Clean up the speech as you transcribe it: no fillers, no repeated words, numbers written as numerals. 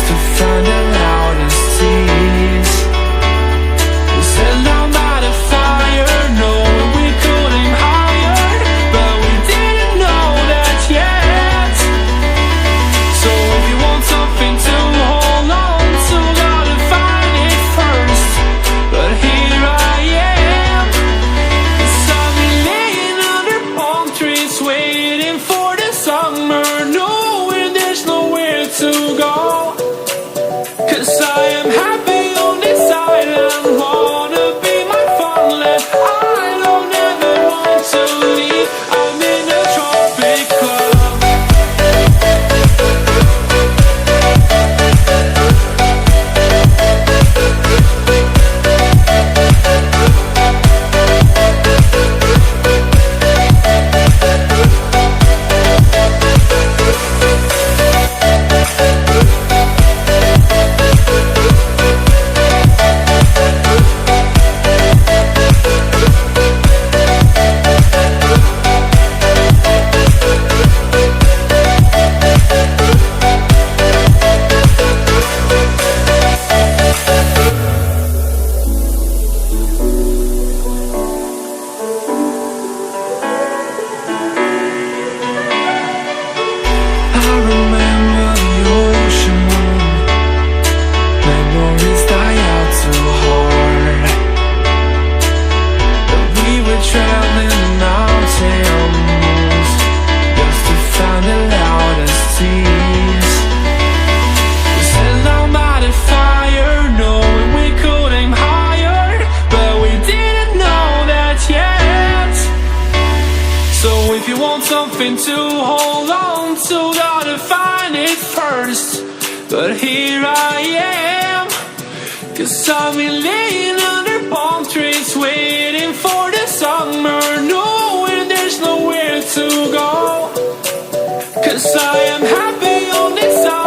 to find the loudest tease. We said down by the fire, knowing we could aim higher, but we didn't know that yet. So if you want something to hold on to, gotta find it first. But here I am, 'cause I've been laying under palm trees, waiting for the summer, knowing there's nowhere to go. 'Cause I am happy on this island, wanna be my farmland. I don't ever want to leave, I'm in a tropic club. I remember the ocean moon, memories die out too hard. But we were traveling the mountains just to find the loudest tease. We sat down by the fire, knowing we could aim higher, but we didn't know that yet. So if you want something to hold on to, gotta find it first. But here I am, 'cause I've been laying under palm trees, waiting for the summer, knowing there's nowhere to go. 'Cause I am happy on this island.